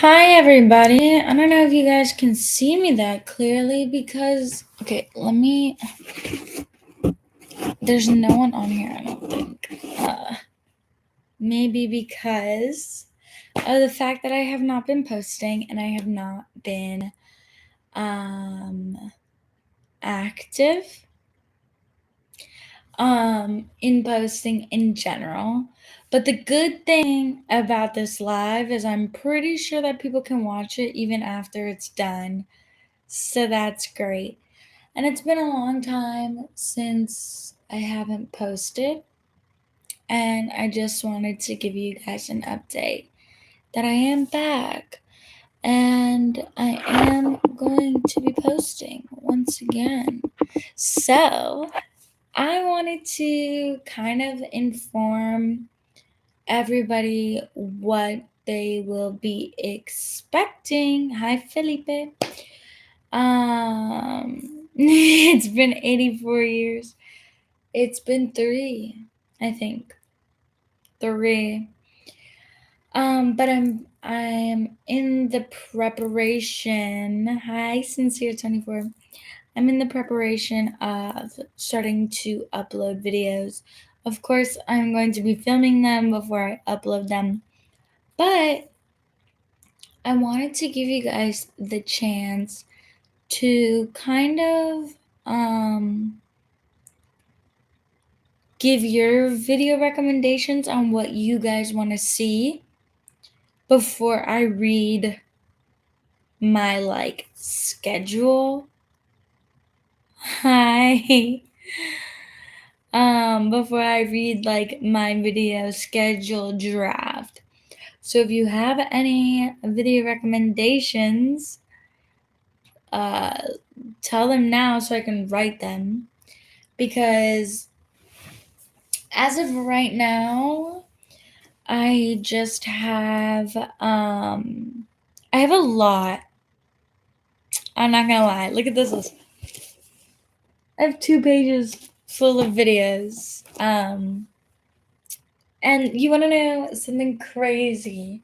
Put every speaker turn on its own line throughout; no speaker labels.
Hi, everybody. I don't know if you guys can see me that clearly because, there's no one on here, I don't think. Maybe because of the fact that I have not been posting and I have not been active in posting in general. But the good thing about this live is I'm pretty sure that people can watch it even after it's done. So that's great. And it's been a long time since I haven't posted. And I just wanted to give you guys an update that I am back. And I am going to be posting once again. So I wanted to kind of inform everybody what they will be expecting. Hi, Felipe. It's been 84 years. It's been 3, I think. 3. But I'm in the preparation. Hi, Sincere24. I'm in the preparation of starting to upload videos. Of course, I'm going to be filming them before I upload them. But I wanted to give you guys the chance to kind of give your video recommendations on what you guys want to see before I read my schedule. Hi. Before I read my video schedule draft. So if you have any video recommendations, tell them now so I can write them. Because as of right now, I just have I have a lot. I'm not gonna lie. Look at this list. I have 2 pages full of videos. And you wanna know something crazy?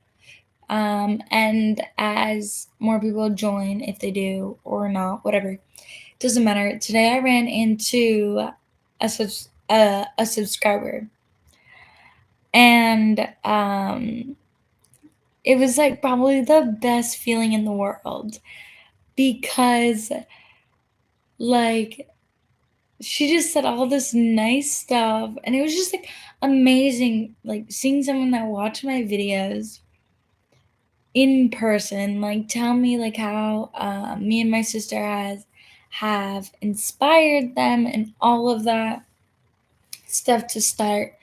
And as more people join, if they do or not, whatever, doesn't matter. Today I ran into a subscriber, and it was probably the best feeling in the world because she just said all this nice stuff, and it was just amazing seeing someone that watched my videos in person tell me how me and my sister have inspired them and all of that stuff to start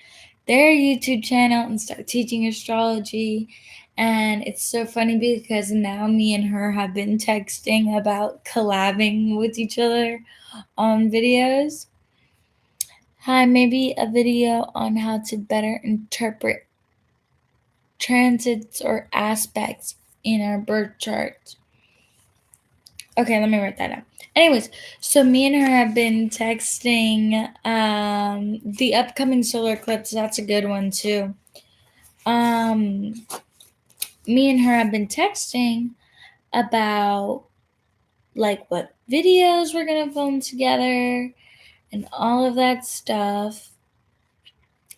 their YouTube channel and start teaching astrology. And it's so funny because now me and her have been texting about collabing with each other on videos. Hi, maybe a video on how to better interpret transits or aspects in our birth chart. Okay, let me write that down. Anyways, so me and her have been texting the upcoming solar eclipse. That's a good one too. Me and her have been texting about what videos we're gonna film together and all of that stuff.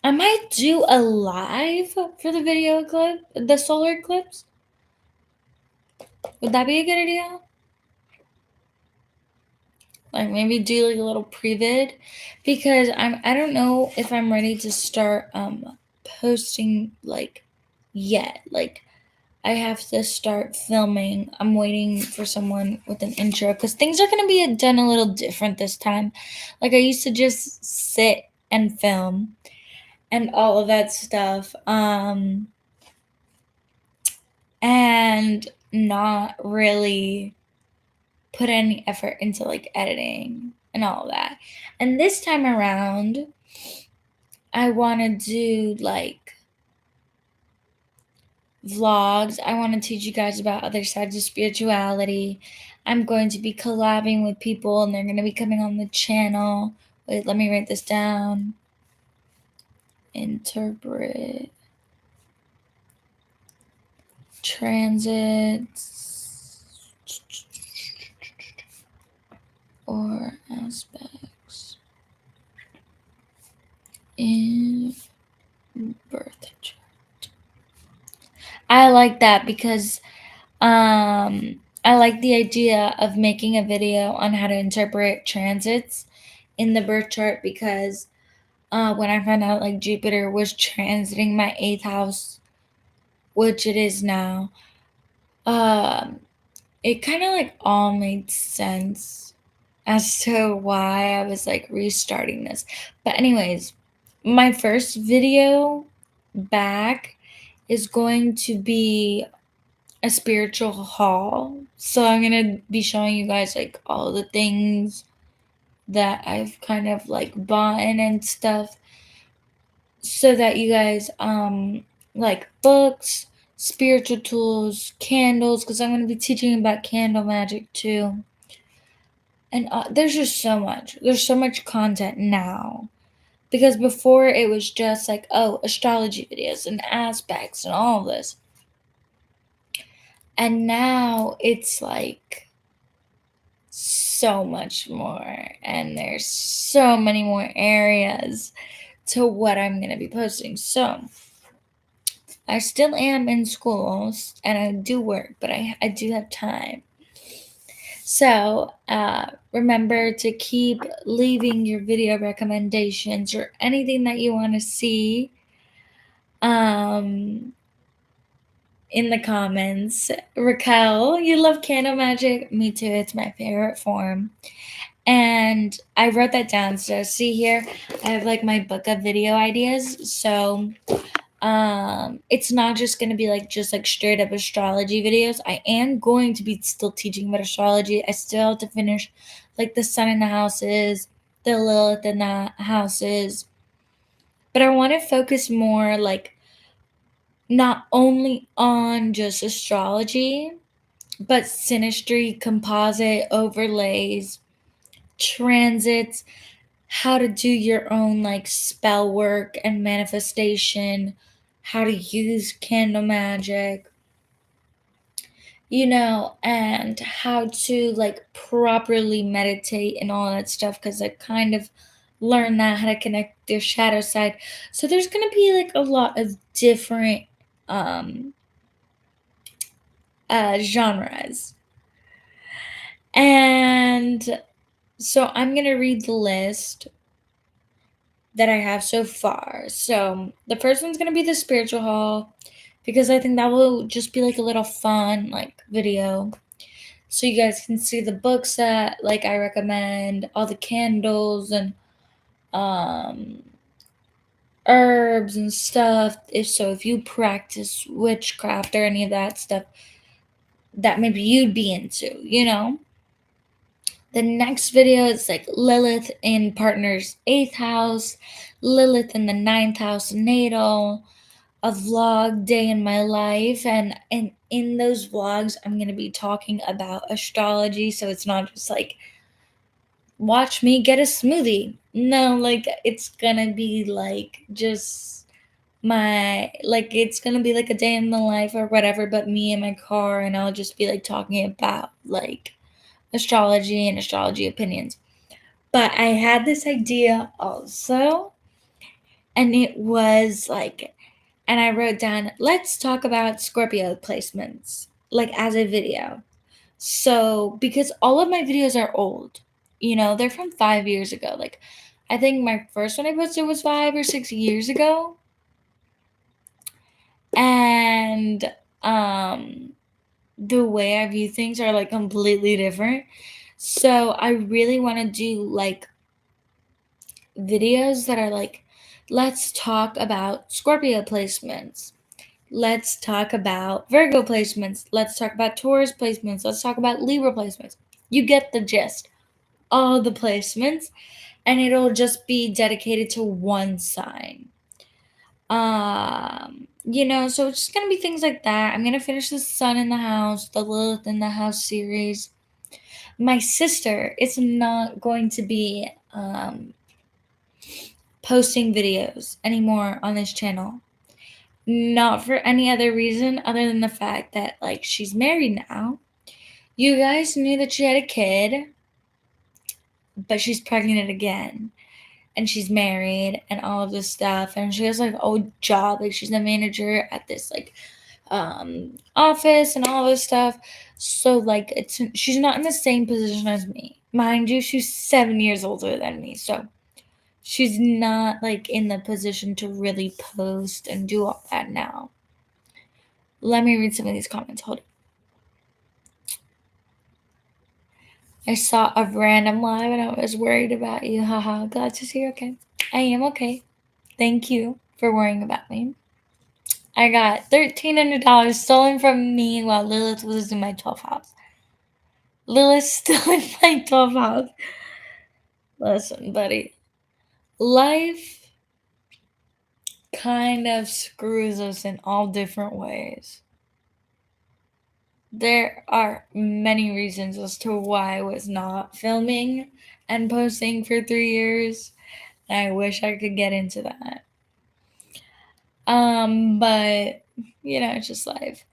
I might do a live for the the solar eclipse. Would that be a good idea? Maybe do a little pre-vid, because I don't know if I'm ready to start posting yet. I have to start filming. I'm waiting for someone with an intro because things are gonna be done a little different this time. I used to just sit and film and all of that stuff. And not really put any effort into editing and all of that. And this time around, I want to do vlogs. I want to teach you guys about other sides of spirituality. I'm going to be collabing with people and they're going to be coming on the channel. Wait, let me write this down. Interpret transits or aspects in birth chart. I like that because I like the idea of making a video on how to interpret transits in the birth chart because when I found out like Jupiter was transiting my eighth house, which it is now, um, it kind of like all made sense as to why I was like restarting this. But, anyways, my first video back is going to be a spiritual haul. So, I'm going to be showing you guys like all the things that I've kind of like bought and stuff so that you guys like books, spiritual tools, candles, because I'm going to be teaching about candle magic too. And there's just so much. There's so much content now. Because before it was just like, oh, astrology videos and aspects and all this. And now it's like so much more. And there's so many more areas to what I'm going to be posting. So I still am in schools and I do work, but I do have time. So remember to keep leaving your video recommendations or anything that you want to see in the comments. Raquel, you love candle magic? Me too. It's my favorite form. And I wrote that down. So see here, I have like my book of video ideas. So it's not just going to be like just like straight up astrology videos. I am going to be still teaching about astrology. I still have to finish like the sun in the houses, the Lilith in the houses, but I want to focus more like not only on just astrology but synastry, composite overlays, transits, how to do your own like spell work and manifestation, how to use candle magic, and how to like properly meditate and all that stuff because I kind of learned that how to connect their shadow side. So there's going to be like a lot of different um genres. And so I'm going to read the list that I have so far. So the first one's gonna be the spiritual haul because I think that will just be like a little fun like video. So you guys can see the books that like I recommend, all the candles and um herbs and stuff. If you practice witchcraft or any of that stuff that maybe you'd be into. The next video is like Lilith in partner's 8th house, Lilith in the 9th house natal, a vlog day in my life. And in those vlogs, I'm going to be talking about astrology. So it's not just like, watch me get a smoothie. No, like it's going to be like just it's going to be like a day in the life or whatever, but me in my car. And I'll just be like talking about like astrology and astrology opinions. But I had this idea also, and it was like, and I wrote down, let's talk about Scorpio placements, like as a video. So, because all of my videos are old, they're from 5 years ago. Like, I think my first one I posted was 5 or 6 years ago. And the way I view things are like completely different. So I really want to do like videos that are like, let's talk about Scorpio placements. Let's talk about Virgo placements. Let's talk about Taurus placements. Let's talk about Libra placements. You get the gist. All the placements. And it'll just be dedicated to one sign. So it's just gonna be things like that. I'm gonna finish the Sun in the House, the Lilith in the House series. My sister is not going to be posting videos anymore on this channel. Not for any other reason other than the fact that, like, she's married now. You guys knew that she had a kid, but she's pregnant again. And she's married and all of this stuff. And she has, like, a job. Like, she's the manager at this, like, office and all this stuff. So, like, she's not in the same position as me. Mind you, she's 7 years older than me. So, she's not, like, in the position to really post and do all that now. Let me read some of these comments. Hold on. I saw a random live and I was worried about you. Haha, glad to see you okay. I am okay. Thank you for worrying about me. I got $1,300 stolen from me while Lilith was in my 12th house. Lilith still in my 12th house. Listen, buddy. Life kind of screws us in all different ways. There are many reasons as to why I was not filming and posting for 3 years. And I wish I could get into that. But it's just life.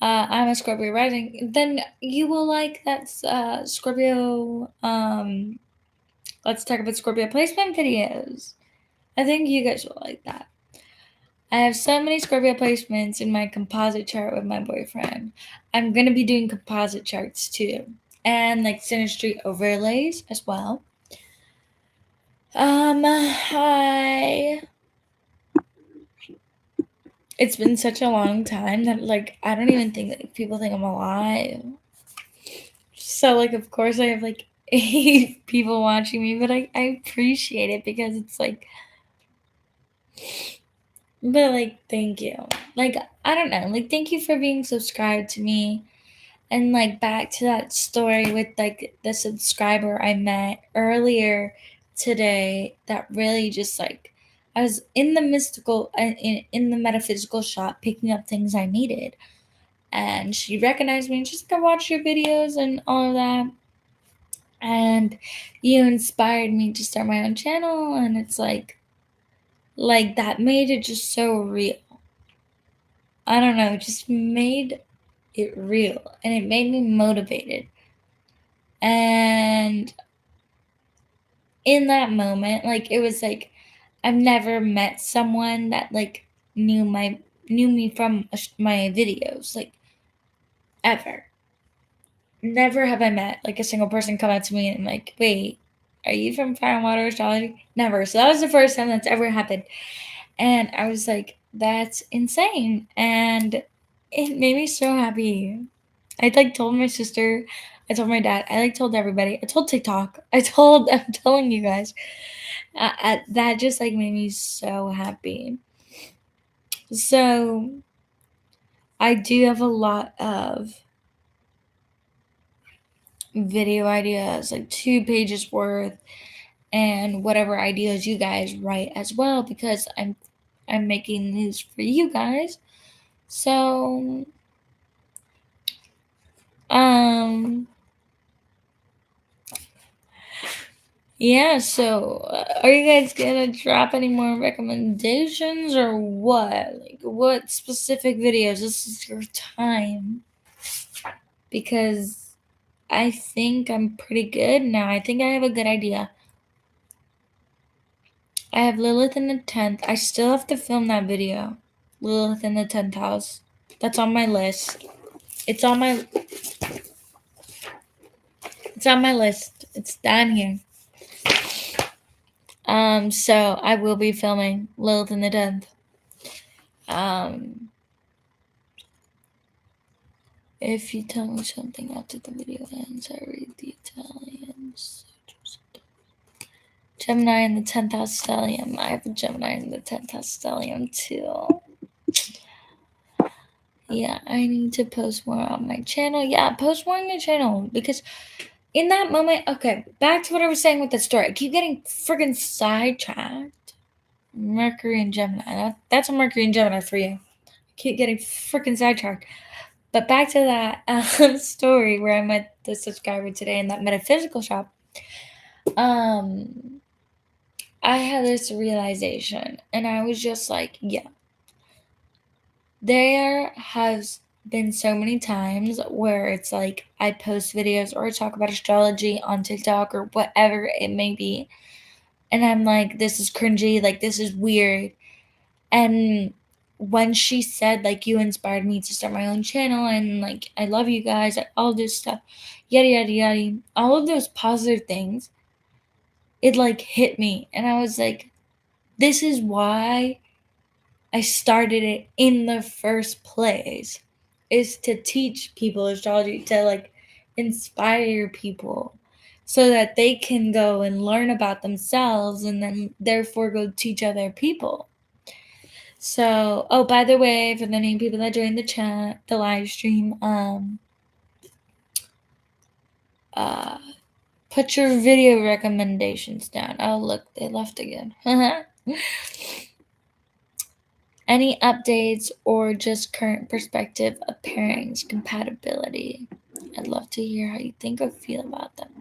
I'm a Scorpio rising. Then you will like that Scorpio. Let's talk about Scorpio placement videos. I think you guys will like that. I have so many Scorpio placements in my composite chart with my boyfriend. I'm gonna be doing composite charts too, and like synastry overlays as well. It's been such a long time that, like, I don't even think that people think I'm alive. So, like, of course I have, like, 8 people watching me, but I appreciate it because it's, like, but, like, thank you. Like, I don't know. Like, thank you for being subscribed to me. And, like, back to that story with, like, the subscriber I met earlier today that really just, like, I was in the in the metaphysical shop picking up things I needed. And she recognized me and she's like, I watch your videos and all of that. And you inspired me to start my own channel. And it's like that made it just so real. I don't know, it just made it real. And it made me motivated. And in that moment, like, it was like, I've never met someone that, like, knew me from my videos, like, ever. Never have I met, like, a single person come up to me and, like, wait, are you from Fire and Water Astrology? Never. So that was the first time that's ever happened. And I was like, that's insane. And it made me so happy. I, like, told my sister, I told my dad, I, like, told everybody, I told TikTok, I'm telling you guys, that just, like, made me so happy. So I do have a lot of video ideas, like 2 pages worth, and whatever ideas you guys write as well, because I'm making these for you guys. So yeah, so are you guys gonna drop any more recommendations or what? Like, what specific videos? This is your time. Because I think I'm pretty good now. I think I have a good idea. I have Lilith in the 10th. I still have to film that video. Lilith in the 10th house. That's on my list. It's on my list. It's down here. So I will be filming Lilith in the 10th. If you tell me something after the video ends, I read the Italians. Gemini in the 10th house stellium. I have a Gemini in the 10th house stellium too. Yeah, I need to post more on my channel. Yeah, post more on your channel, because in that moment, okay, back to what I was saying with the story. I keep getting friggin' sidetracked. Mercury and Gemini. That's a Mercury and Gemini for you. I keep getting friggin' sidetracked. But back to that story where I met the subscriber today in that metaphysical shop. I had this realization, and I was just like, yeah, There has been so many times where it's like I post videos or talk about astrology on TikTok or whatever it may be, and I'm like, this is cringy, like this is weird. And when she said, like, you inspired me to start my own channel and like I love you guys, like, all this stuff, yada yada yada, all of those positive things, it like hit me. And I was like, this is why I started it in the first place, is to teach people astrology, to like inspire people so that they can go and learn about themselves and then therefore go teach other people. So, oh, by the way, for the new people that joined the chat, the live stream, uh, put your video recommendations down. Oh, look, they left again. Any updates or just current perspective of pairings compatibility? I'd love to hear how you think or feel about them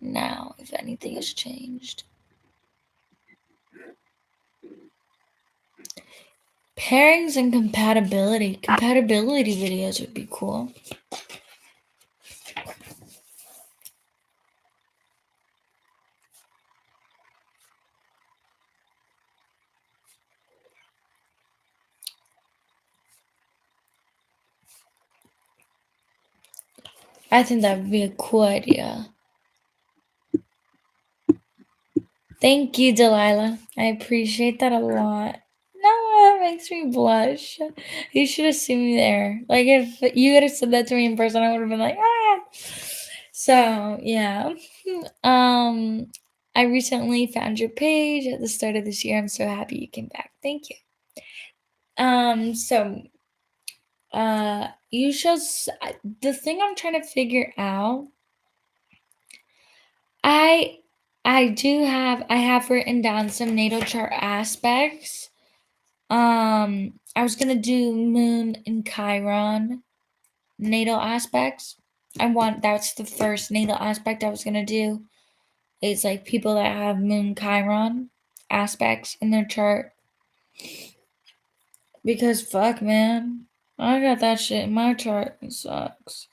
now, if anything has changed. Pairings and compatibility. Compatibility videos would be cool. I think that would be a cool idea. Thank you, Delilah. I appreciate that a lot. No, that makes me blush. You should have seen me there. Like, if you would have said that to me in person, I would have been like, ah. So, yeah. Um, I recently found your page at the start of this year. I'm so happy you came back. Thank you. So, you should. The thing I'm trying to figure out, I, I have written down some natal chart aspects. I was gonna do Moon and Chiron natal aspects. That's the first natal aspect I was gonna do. It's like people that have Moon Chiron aspects in their chart. Because fuck, man, I got that shit in my chart. It sucks.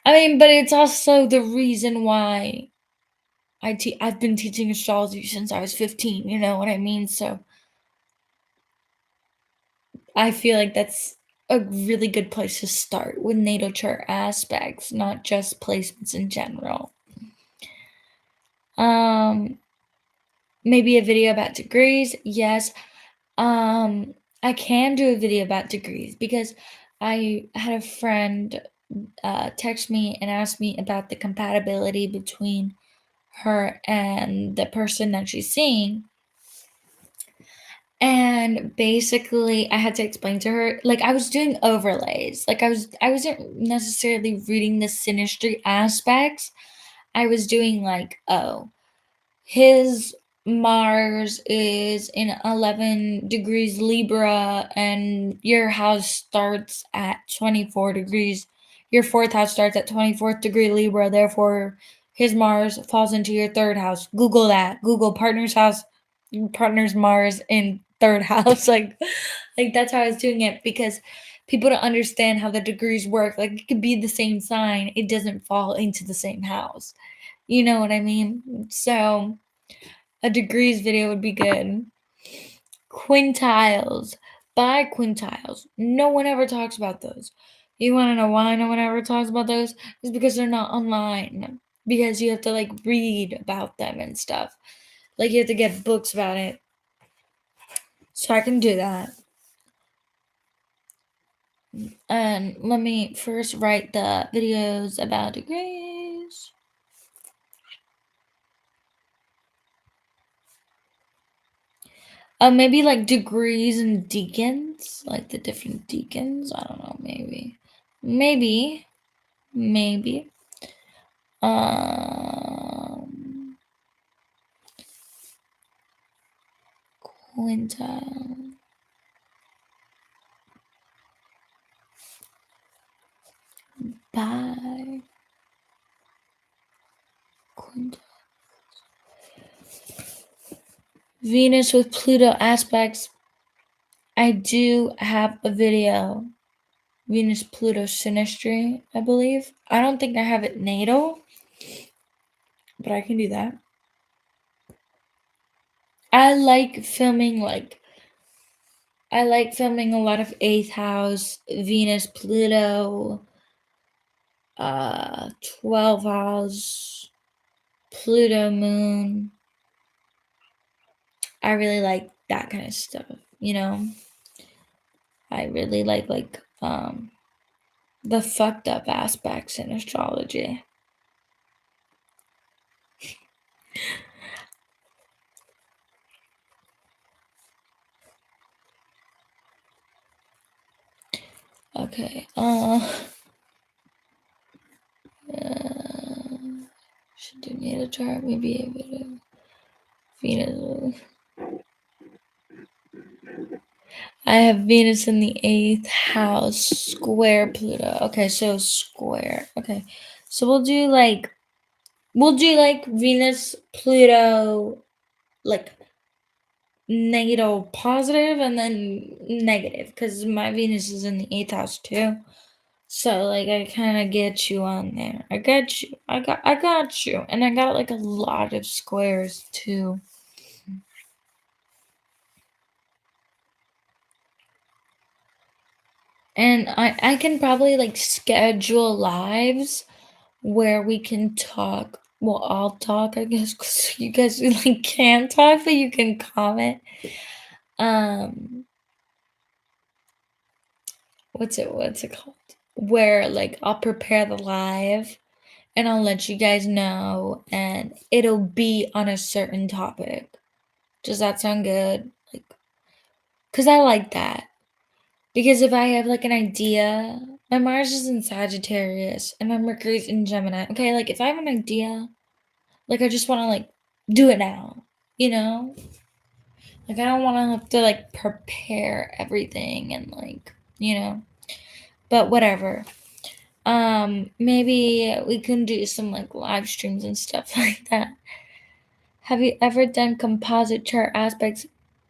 I mean, but it's also the reason why I've been teaching astrology since I was 15. You know what I mean? So I feel like that's a really good place to start with natal chart aspects, not just placements in general. Um, Maybe a video about degrees. Yes. I can do a video about degrees because I had a friend text me and ask me about the compatibility between her and the person that she's seeing. And basically I had to explain to her, like, I was doing overlays. Like, I wasn't necessarily reading the synastry aspects. I was doing like, oh, his Mars is in 11 degrees Libra, and your house starts at 24 degrees. Your fourth house starts at 24th degree Libra. Therefore, his Mars falls into your third house. Google that. Google partner's house, partner's Mars in third house. Like that's how I was doing it, because people don't understand how the degrees work. Like, it could be the same sign, it doesn't fall into the same house. You know what I mean? So a degrees video would be good. Quintiles. Biquintiles. No one ever talks about those. You want to know why no one ever talks about those? It's because they're not online. Because you have to like read about them and stuff. Like, you have to get books about it. So I can do that. And let me first write the videos about degrees. Maybe like degrees and deacons, like the different deacons. I don't know, maybe, maybe. Um, Quintile. Bye. Quintile. Venus with Pluto aspects. I do have a video, Venus Pluto synastry, I believe. I don't think I have it natal, but I can do that. I like filming a lot of 8th house, Venus, Pluto, 12 house, Pluto, Moon. I really like that kind of stuff, you know? I really like the fucked up aspects in astrology. Okay. Should do natal chart, maybe a bit of Venus. I have Venus in the 8th house, square Pluto. Okay, so square. Okay. So we'll do like Venus, Pluto, like natal positive and then negative, because my Venus is in the 8th house too. So like I kind of get you on there. I got you. I got you. And I got like a lot of squares too. And I can probably like schedule lives where we can talk. Well, I'll talk, I guess, because you guys like can't talk, but you can comment. Um, what's it called? Where like I'll prepare the live and I'll let you guys know, and it'll be on a certain topic. Does that sound good? Like, cause I like that. Because if I have like an idea, my Mars is in Sagittarius and my Mercury's in Gemini. Okay, like if I have an idea, like I just want to like do it now, you know? Like I don't want to have to like prepare everything and like, you know. But whatever. Maybe we can do some like live streams and stuff like that. Have you ever done composite chart aspects?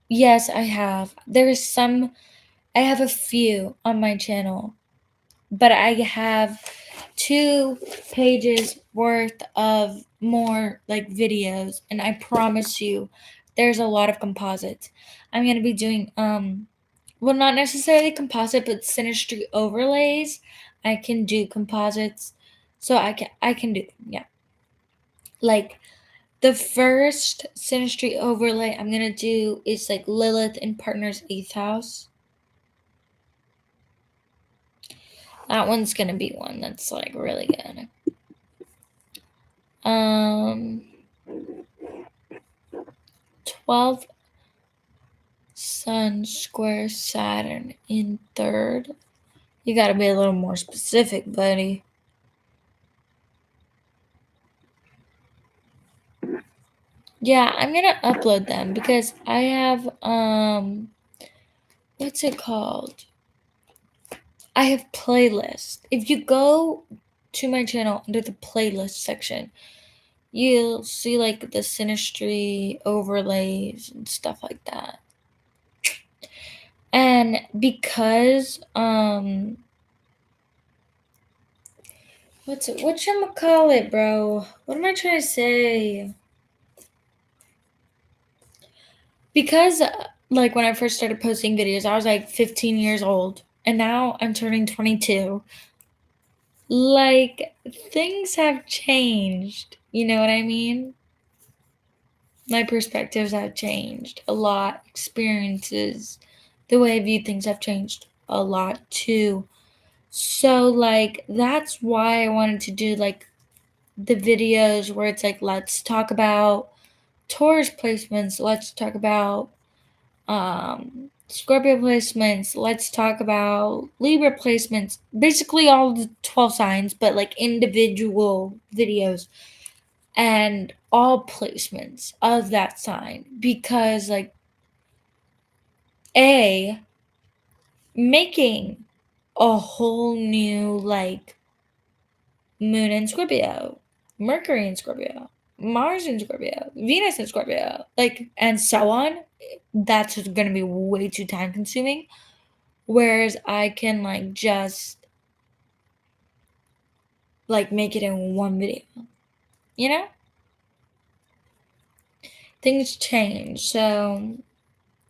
Yes, I have. I have a few on my channel, but I have 2 pages worth of more like videos, and I promise you there's a lot of composites. I'm going to be doing well, not necessarily composite, but synastry overlays. I can do composites. So I can do them. Yeah. Like the first synastry overlay I'm going to do is like Lilith in partner's 8th house. That one's going to be one that's like really good. Um 12 Sun square Saturn in 3rd. You got to be a little more specific, buddy. Yeah, I'm going to upload them because I have what's it called? I have playlists. If you go to my channel under the playlist section, you'll see like the synastry overlays and stuff like that. And because whatchamacallit, bro? What am I trying to say? Because like when I first started posting videos, I was like 15 years old, and now I'm turning 22. Like things have changed. You know what I mean? My perspectives have changed a lot. Experiences, the way I view things have changed a lot too. So like that's why I wanted to do like the videos where it's like let's talk about Taurus placements, let's talk about Scorpio placements, let's talk about Libra placements, basically all the 12 signs, but like individual videos and all placements of that sign, because like a making a whole new like moon in Scorpio, Mercury in Scorpio, Mars in Scorpio, Venus in Scorpio, like and so on. that's going to be way too time consuming. Whereas I can like just like make it in one video, you know? Things change. So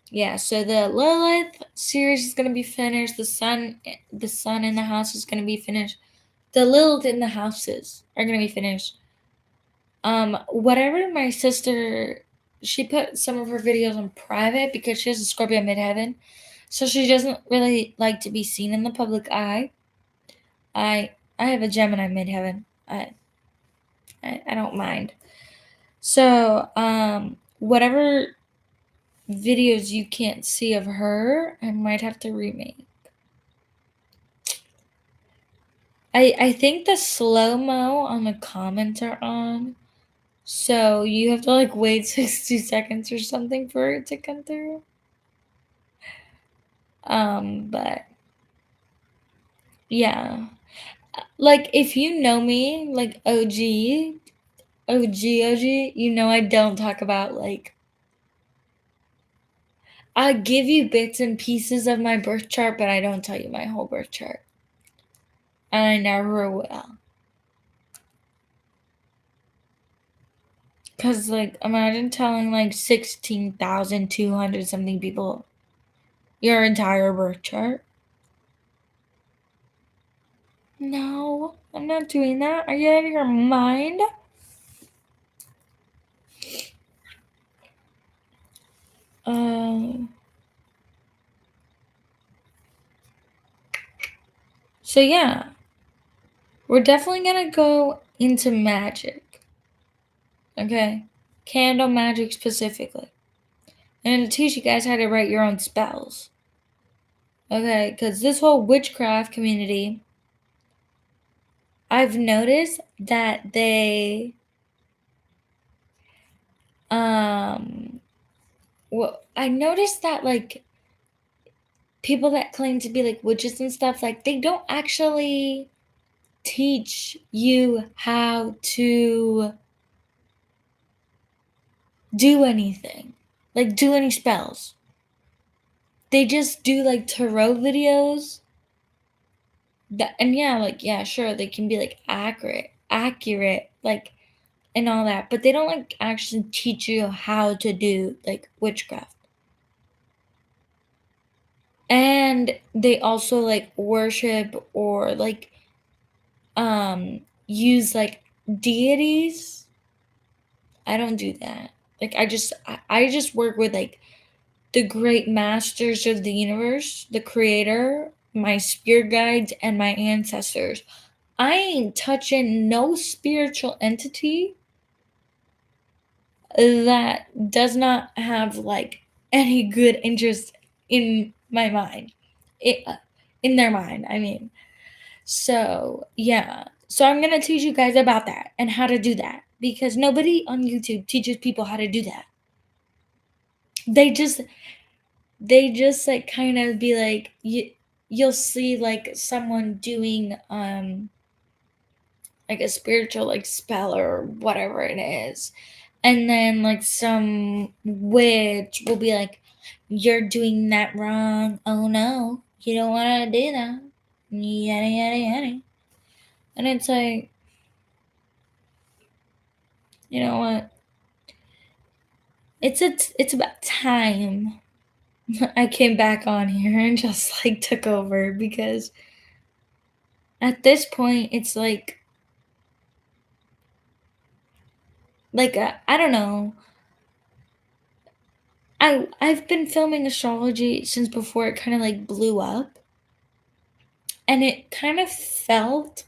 yeah, so the Lilith series is gonna be finished. The sun in the house is gonna be finished. The Lilith in the houses are gonna be finished. Whatever my sister, she put some of her videos on private because she has a Scorpio midheaven, so she doesn't really like to be seen in the public eye. I have a Gemini midheaven. I don't mind. So whatever videos you can't see of her, I might have to remake. I think the slow-mo on the comments are on. So you have to like wait 60 seconds or something for it to come through. But yeah. Like if you know me, like OG, you know I don't talk about like I give you bits and pieces of my birth chart, but I don't tell you my whole birth chart. And I never will. Cause like imagine telling like 16,200 something people your entire birth chart. No, I'm not doing that. Are you out of your mind? Um. So yeah, we're definitely gonna go into magic. Okay, candle magic specifically, and to teach you guys how to write your own spells. Okay, because this whole witchcraft community, I've noticed that um, well, I noticed that like people that claim to be like witches and stuff, like they don't actually teach you how to do anything, like do any spells. They just do like tarot videos. That, and yeah, like yeah, sure, they can be like accurate, like and all that, but they don't like actually teach you how to do like witchcraft. And they also like worship or like use like deities. I don't do that. Like I just work with like the great masters of the universe, the creator, my spirit guides, and my ancestors. I ain't touching no spiritual entity that does not have like any good interest in my mind. It, in their mind, I mean. So, yeah. So I'm going to teach you guys about that and how to do that because nobody on YouTube teaches people how to do that. They just like kind of be like you'll see like someone doing like a spiritual like spell or whatever it is, and then like some witch will be like, you're doing that wrong, oh no, you don't want to do that, yada yada yada. And it's like, you know what, it's about time I came back on here and just like took over because at this point it's like I don't know. I've been filming astrology since before it kind of like blew up, and it kind of felt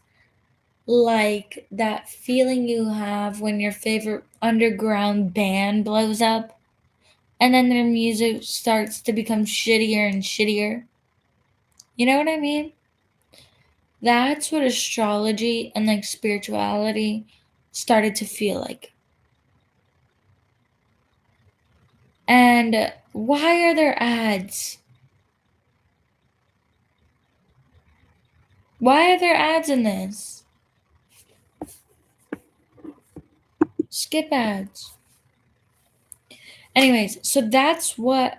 like that feeling you have when your favorite underground band blows up and then their music starts to become shittier and shittier. You know what I mean? That's what astrology and like spirituality started to feel like. And why are there ads? Why are there ads in this? Skip ads. Anyways, so that's what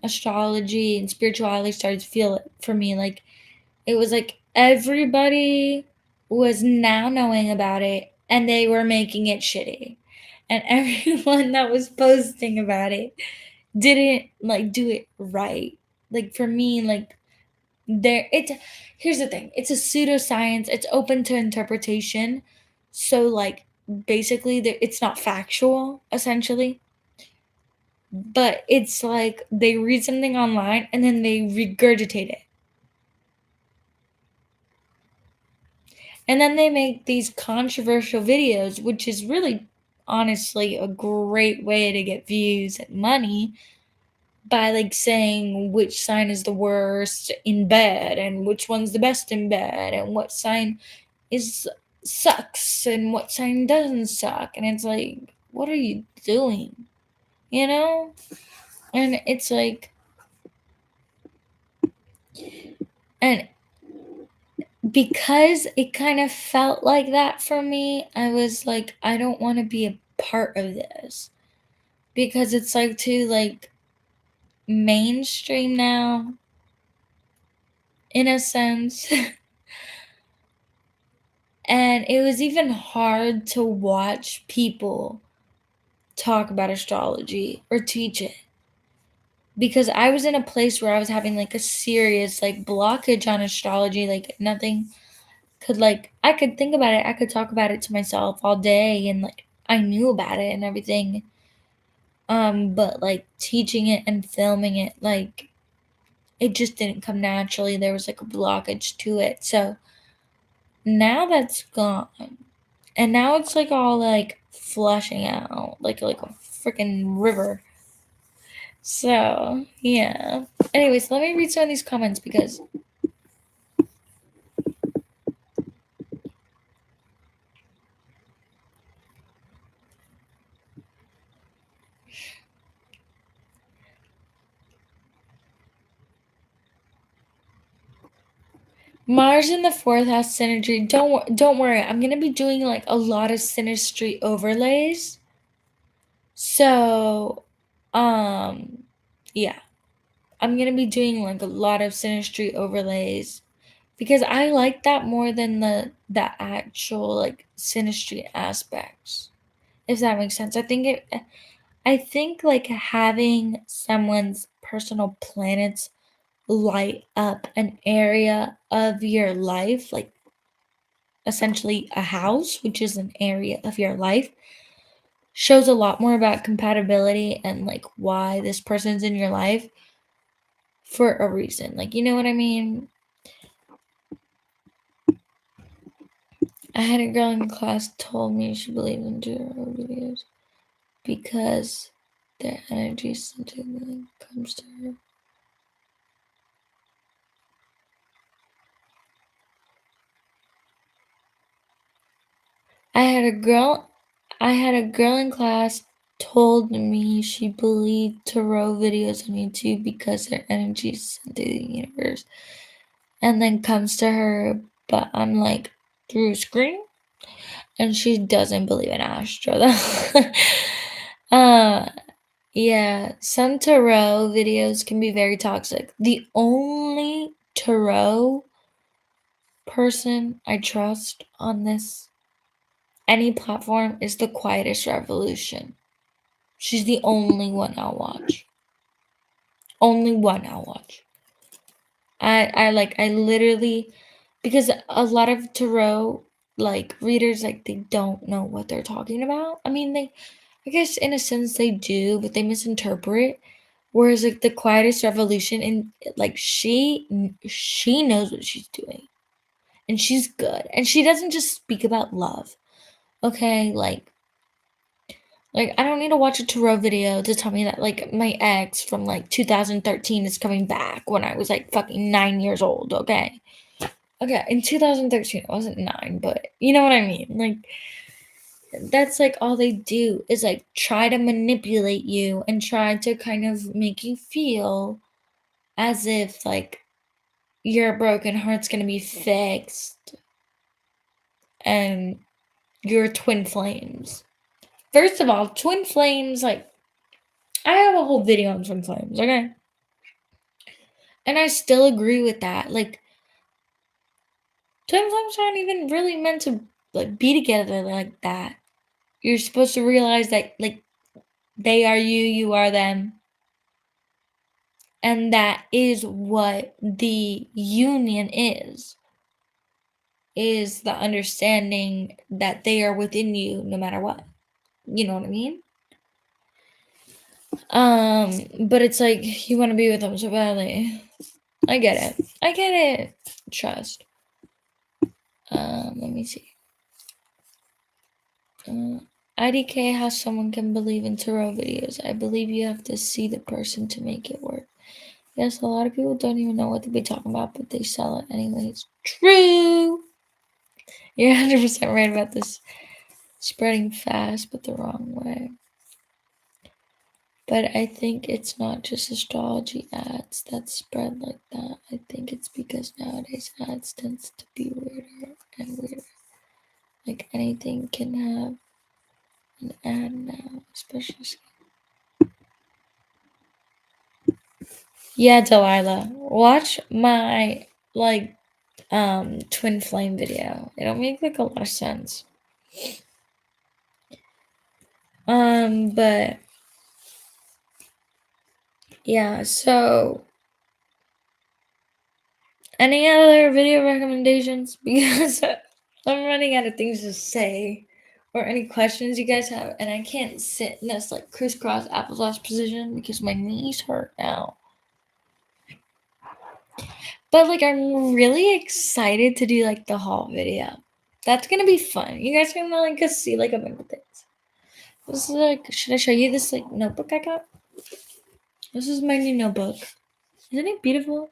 astrology and spirituality started to feel for me. Like it was like everybody was now knowing about it and they were making it shitty. And everyone that was posting about it didn't like do it right. Like for me, like there it's here's the thing. It's a pseudoscience. It's open to interpretation. So like basically it's not factual essentially, but it's like they read something online and then they regurgitate it. And then they make these controversial videos, which is really honestly a great way to get views and money by like saying which sign is the worst in bed and which one's the best in bed and what sign is sucks and what sign doesn't suck. And it's like, what are you doing? You know? And it's like, and because it kind of felt like that for me, I was like, I don't want to be a part of this because it's like too like mainstream now in a sense. And it was even hard to watch people talk about astrology or teach it because I was in a place where I was having like a serious like blockage on astrology, like nothing could like I could think about it, I could talk about it to myself all day and like I knew about it and everything. But like teaching it and filming it, like it just didn't come naturally. There was like a blockage to it. So now that's gone. And now it's like all like flushing out like a freaking river. So yeah. Anyways, let me read some of these comments because Mars in the fourth house synergy. Don't worry. I'm gonna be doing like a lot of synastry overlays. So, yeah, I'm gonna be doing like a lot of synastry overlays because I like that more than the actual like synastry aspects. If that makes sense, I think like having someone's personal planets light up an area of your life, like essentially a house, which is an area of your life, shows a lot more about compatibility and like why this person's in your life for a reason. Like, you know what I mean? I had a girl in class told me she believed in tarot videos because their energy sentiment comes to her. I had a girl I had a girl in class told me she believed tarot videos on YouTube because their energy is sent to the universe and then comes to her, but I'm like through a screen and she doesn't believe in astro though. uh yeah, some tarot videos can be very toxic. The only tarot person I trust on this any platform is the quietest revolution. She's the only one I'll watch. Only one I'll watch. I literally because a lot of tarot like readers like they don't know what they're talking about. I mean they I guess in a sense they do, but they misinterpret. Whereas like the quietest revolution and like she knows what she's doing. And she's good. And she doesn't just speak about love. Okay, like, I don't need to watch a tarot video to tell me that, like, my ex from, like, 2013 is coming back when I was, like, fucking 9 years old, okay? Okay, in 2013, I wasn't 9, but you know what I mean? Like, that's, like, all they do is, like, try to manipulate you and try to kind of make you feel as if, like, your broken heart's gonna be fixed and you're twin flames. First of all, twin flames, like, whole video on twin flames, okay? And I still agree with that. Like, twin flames aren't even really meant to like be together like that. You're supposed to realize that like they are you, you are them. And that is what the union is the understanding that they are within you no matter what. You know what I mean? But it's like you want to be with them so badly. I get it. I get it. Trust. Let me see. IDK, how someone can believe in tarot videos. I believe you have to see the person to make it work. Yes, a lot of people don't even know what to be talking about, but they sell it anyways. True. You're 100% right about this spreading fast, but the wrong way. But I think it's not just astrology ads that spread like that. I think it's because nowadays ads tends to be weirder and weirder. Like anything can have an ad now, especially. Yeah, Delilah. Watch my twin flame video. It'll make like a lot of sense. But yeah, so any other video recommendations? Because I'm running out of things to say. Or any questions you guys have, and I can't sit in this like crisscross applesauce position because my knees hurt now. But like I'm really excited to do like the haul video. That's gonna be fun. You guys are gonna like see like a bunch of things. This is like, should I show you this like notebook I got? This is my new notebook. Isn't it beautiful?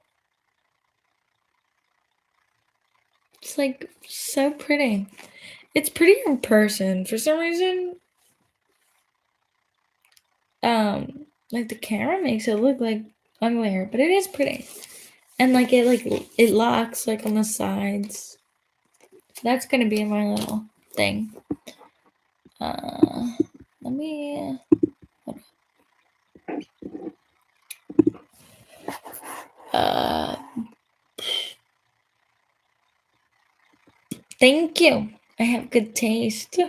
It's like so pretty. It's pretty in person. For some reason, like the camera makes it look like uglier, but it is pretty. And like it locks like on the sides. That's gonna be in my little thing. Let me. Thank you. I have good taste.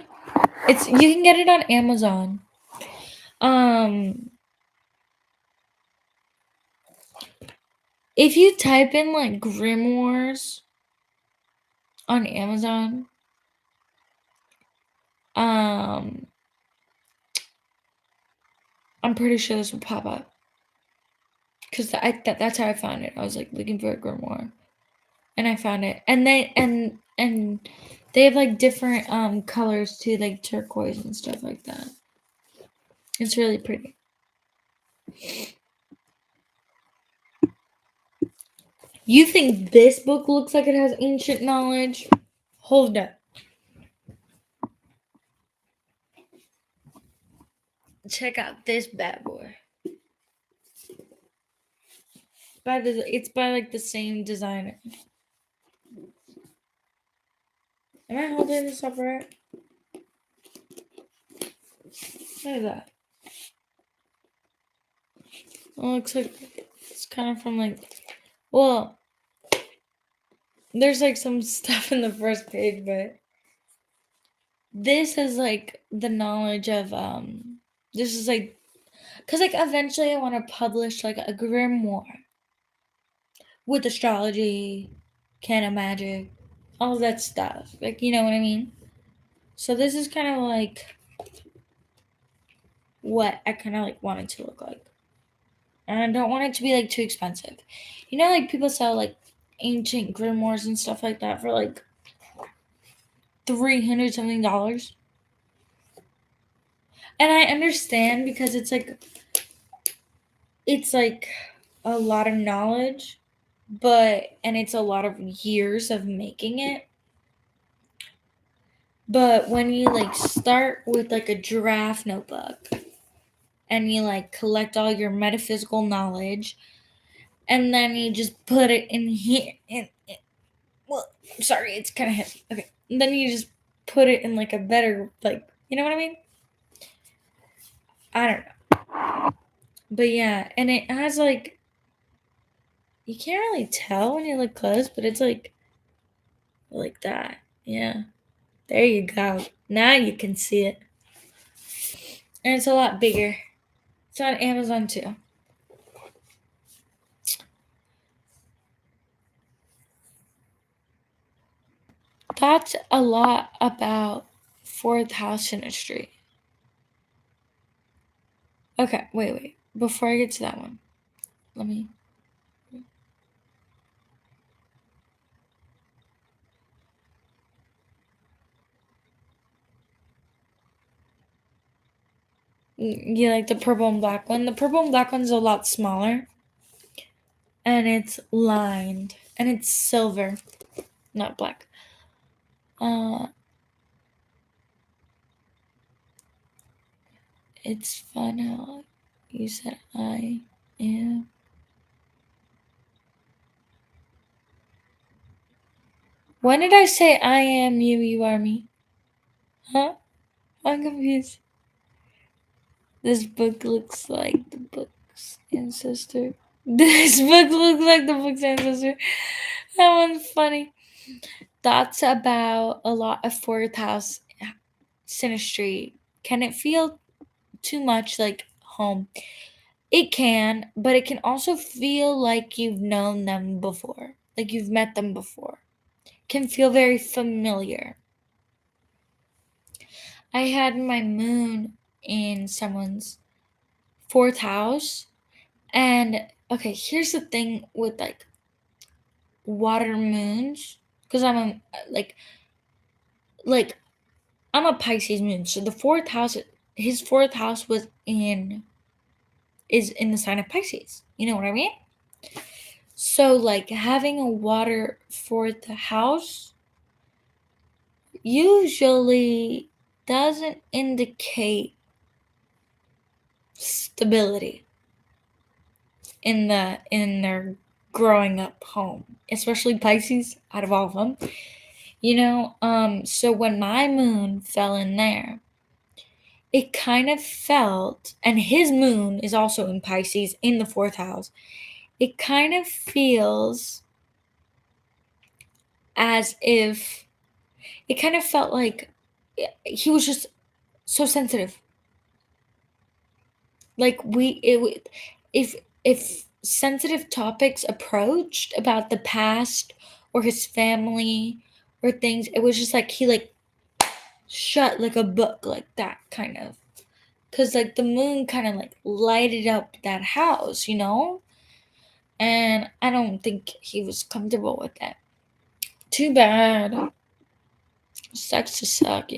It's you can get it on Amazon. If you type in like grimoires on Amazon, I'm pretty sure this will pop up. Cause that's how I found it. I was like looking for a grimoire, and I found it. And they have like different colors too, like turquoise and stuff like that. It's really pretty. You think this book looks like it has ancient knowledge? Hold up. Check out this bad boy. It's by like the same designer. Am I holding this up right? What is that? It looks like it's kind of from like, well, there's like some stuff in the first page, but this is like the knowledge of this is like, because like eventually I want to publish like a grimoire with astrology, canon magic, all that stuff, like, you know what I mean? So this is kind of like what I kind of like want it to look like, and I don't want it to be like too expensive. You know, like people sell like ancient grimoires and stuff like that for like $300 something. And I understand because it's like a lot of knowledge, and it's a lot of years of making it. But when you like start with like a giraffe notebook and you like collect all your metaphysical knowledge and then you just put it in here well, sorry, it's kind of heavy. Okay. And then you just put it in like a better, like, you know what I mean? I don't know. But yeah, and it has like you can't really tell when you look close, but it's like that. Yeah. There you go. Now you can see it. And it's a lot bigger. It's on Amazon too. That's a lot about fourth house synastry. Okay, wait. Before I get to that one, let me. You like the purple and black one? The purple and black one's a lot smaller, and it's lined, and it's silver, not black. Uh, it's fun how you said I am. When did I say I am you, you are me? Huh? I'm confused. This book looks like the book's ancestor. This book looks like the book's ancestor. That one's funny. That's about a lot of fourth house synastry. Can it feel too much like home? It can, but it can also feel like you've known them before, like you've met them before. Can feel very familiar. I had my moon in someone's fourth house, and okay, here's the thing with like water moons, because like I'm a Pisces moon, so the fourth house, his fourth house is in the sign of Pisces. You know what I mean? So like having a water fourth house usually doesn't indicate stability in their growing up home, especially Pisces out of all of them. So when my moon fell in there, it kind of felt, and his moon is also in Pisces in the fourth house. It kind of feels as if it kind of felt like he was just so sensitive. Like if sensitive topics approached about the past or his family or things, it was just like he like shut like a book like that kind of. Cause like the moon kind of like lighted up that house, and I don't think he was comfortable with that. Too bad. Sucks to suck.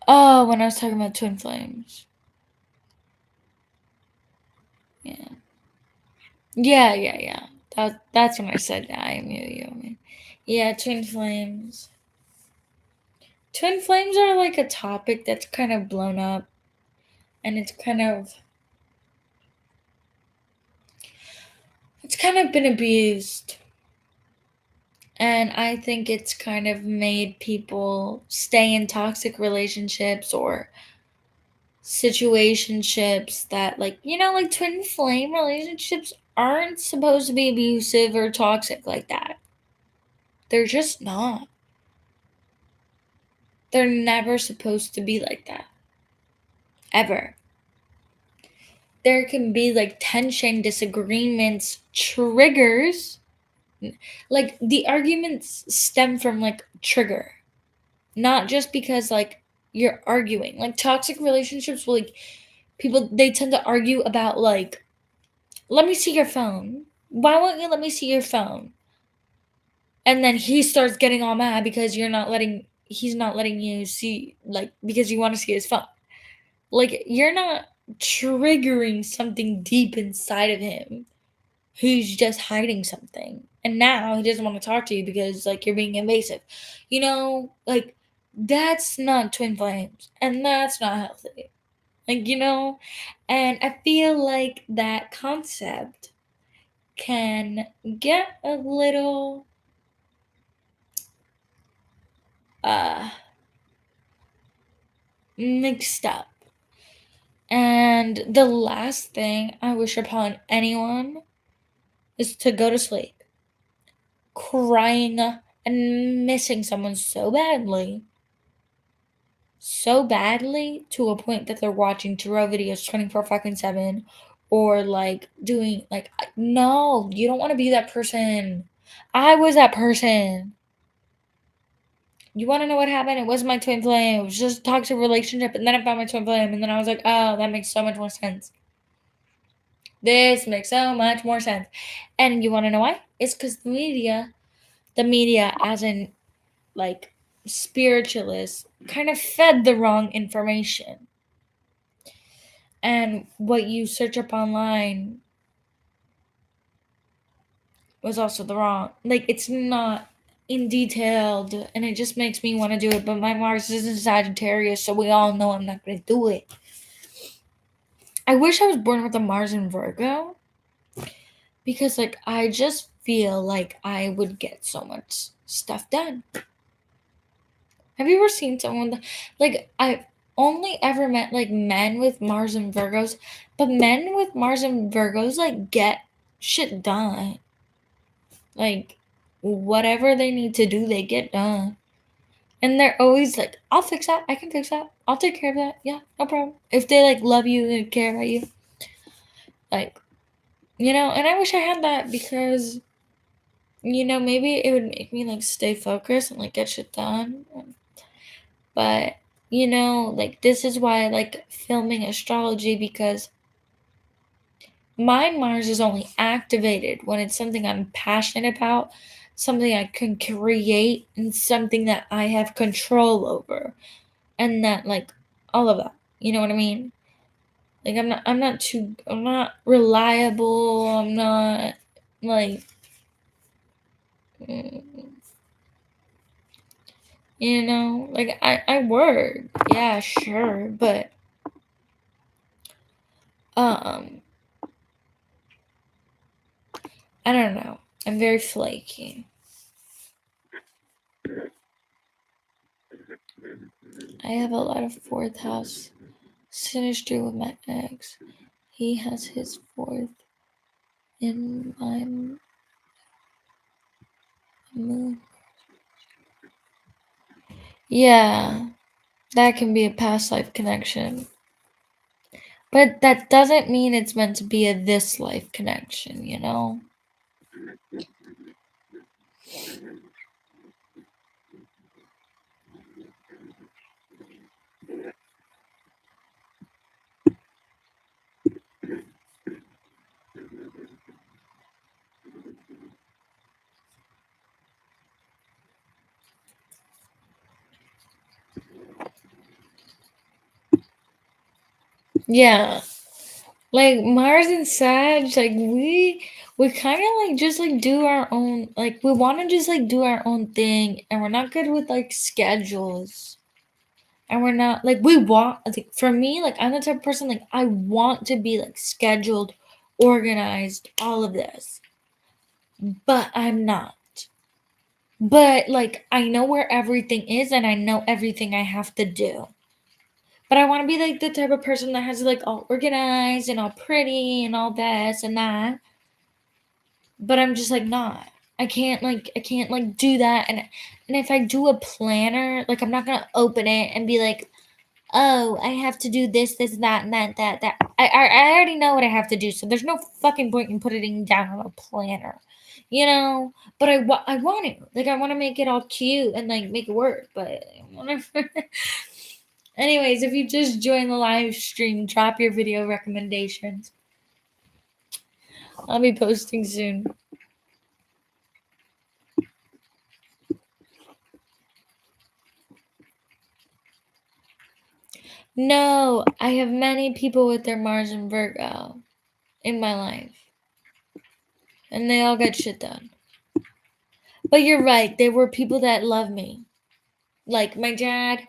Oh, when I was talking about twin flames. Yeah. Yeah. That's when I said I am you. I mean. Yeah, twin flames. Twin flames are like a topic that's kind of blown up, and it's kind of been abused. And I think it's kind of made people stay in toxic relationships or situationships that like twin flame relationships aren't supposed to be abusive or toxic like that. They're just not. They're never supposed to be like that. Ever. There can be like tension, disagreements, triggers. Like the arguments stem from like trigger, not just because like you're arguing. Like toxic relationships will like people they tend to argue about like, let me see your phone. Why won't you let me see your phone? And then he starts getting all mad because he's not letting you see, like, because you want to see his phone. Like you're not triggering something deep inside of him who's just hiding something. And now he doesn't want to talk to you because like you're being invasive. Like that's not twin flames and that's not healthy. And I feel like that concept can get a little uh mixed up. And the last thing I wish upon anyone is to go to sleep crying and missing someone so badly to a point that they're watching tarot videos 24 fucking 7 or like doing like no, you don't want to be that person. I was that person. You want to know what happened? It wasn't my twin flame. It was just a toxic relationship, and then I found my twin flame, and then I was like, oh, that makes so much more sense. This makes so much more sense. And you want to know why? It's because the media, as in like spiritualists, kind of fed the wrong information. And what you search up online was also the wrong. Like, it's not in detailed, and it just makes me want to do it. But my Mars is in Sagittarius, so we all know I'm not going to do it. I wish I was born with a Mars in Virgo because, like, I just feel like I would get so much stuff done. Have you ever seen someone like I've only ever met like men with Mars and Virgos, but men with Mars and Virgos like get shit done. Like whatever they need to do, they get done. And they're always like, I'll fix that. I can fix that. I'll take care of that. Yeah, no problem. If they like love you and care about you. Like, and I wish I had that because, maybe it would make me like stay focused and like get shit done. But, like this is why I like filming astrology because my Mars is only activated when it's something I'm passionate about, something I can create, and something that I have control over. And that like all of that. You know what I mean? Like I'm not reliable, I'm not like mm, like I work. Yeah, sure, but um I don't know. I'm very flaky. I have a lot of fourth house synastry with my ex. He has his fourth in my moon. Yeah, that can be a past life connection. But that doesn't mean it's meant to be a this life connection, Yeah. Like Mars and Sag, like we kind of like just like do our own, like we want to just like do our own thing, and we're not good with like schedules. And we're not like we want like for me, like I'm the type of person like I want to be like scheduled, organized, all of this. But I'm not. But like I know where everything is and I know everything I have to do. But I want to be like the type of person that has like all organized and all pretty and all this and that. But I'm just like not. I can't do that, and if I do a planner, like I'm not gonna open it and be like, oh, I have to do this, that, and that. I already know what I have to do, so there's no fucking point in putting it down on a planner, But I want to, like, I want to make it all cute and like make it work, but whatever. Anyways, if you just joined the live stream, drop your video recommendations. I'll be posting soon. No, I have many people with their Mars and Virgo in my life, and they all get shit done. But you're right, there were people that love me. Like my dad,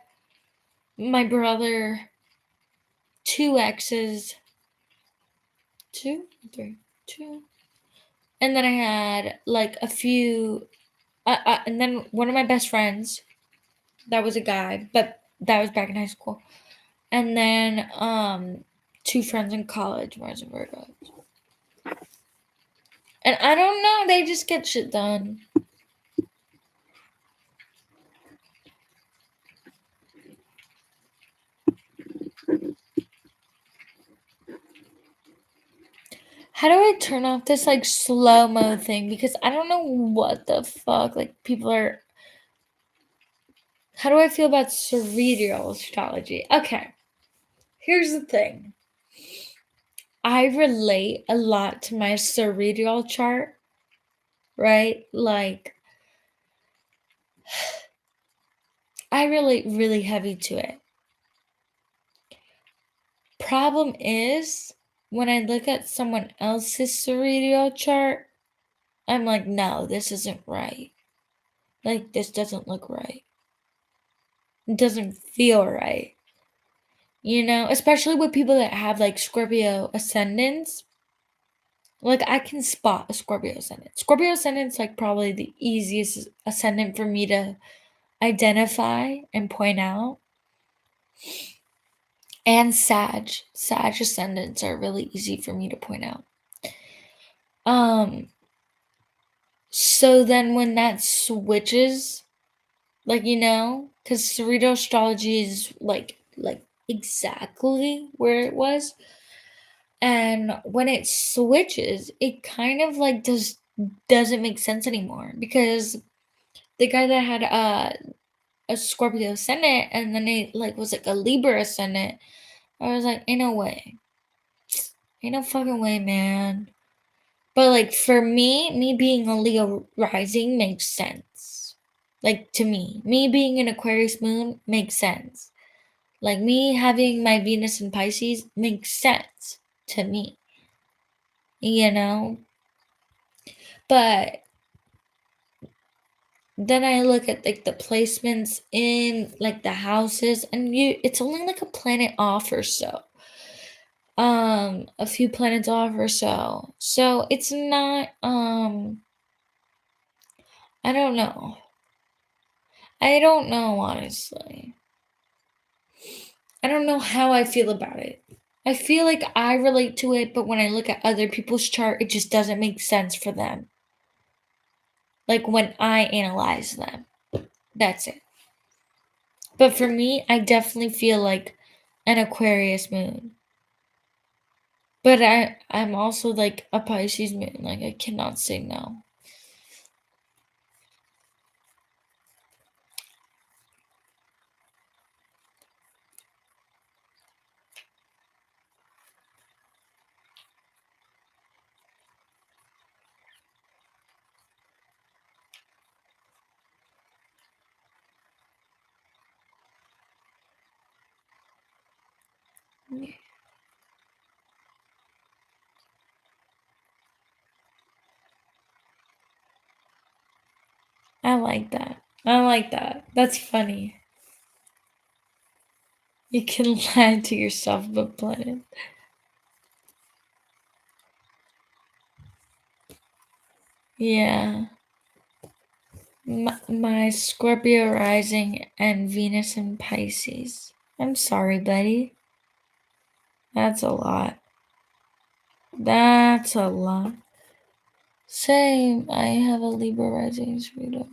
my brother, two exes, two, three, two. And then I had like a few, and then one of my best friends, that was a guy, but that was back in high school. And then two friends in college, Mars and Virgo. And I don't know, they just get shit done. How do I turn off this like slow-mo thing? Because I don't know what the fuck like people are. How do I feel about cerebral astrology? Okay, here's the thing. I relate a lot to my cerebral chart, right? Like, I relate really heavy to it. Problem is, when I look at someone else's cerebral chart, I'm like, no, this isn't right. Like, this doesn't look right. It doesn't feel right. Especially with people that have like Scorpio ascendants. Like, I can spot a Scorpio ascendant. Scorpio ascendant's like probably the easiest ascendant for me to identify and point out. And Sag ascendants are really easy for me to point out. So then when that switches, like, because cerebral astrology is like exactly where it was. And when it switches, it kind of like doesn't make sense anymore, because the guy that had a Scorpio ascendant and then it like was like a Libra ascendant, I was like, ain't no way. Ain't no fucking way, man. But like for me being a Leo rising makes sense. Like to me being an Aquarius moon makes sense. Like me having my Venus in Pisces makes sense to me. You know? But then I look at like the placements in like the houses, and it's only like a planet off or so. A few planets off or so. So it's not I don't know. I don't know, honestly. I don't know how I feel about it. I feel like I relate to it, but when I look at other people's chart, it just doesn't make sense for them. Like when I analyze them. That's it. But for me, I definitely feel like an Aquarius moon. But I'm also like a Pisces moon. Like I cannot say no. I like that. I like that. That's funny. You can lie to yourself but planet. Yeah. My Scorpio rising and Venus in Pisces. I'm sorry, buddy. That's a lot. That's a lot. Same. I have a Libra rising Scorpio.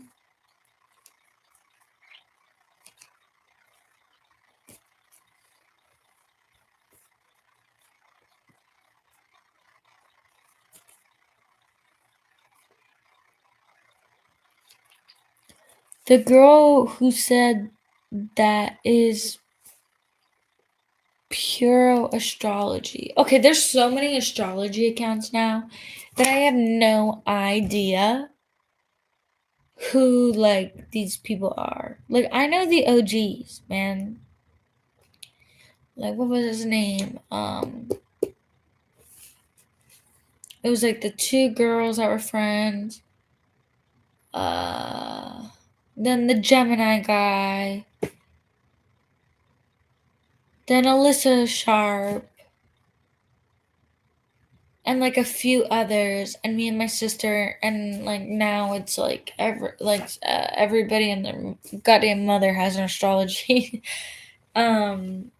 The girl who said that is pure astrology. Okay, there's so many astrology accounts now that I have no idea who like these people are. Like I know the OGs, man. Like what was his name? It was like the two girls that were friends. Uh then the Gemini guy. Then Alyssa Sharp. And like a few others, and me and my sister, and like now it's like everybody and their goddamn mother has an astrology. um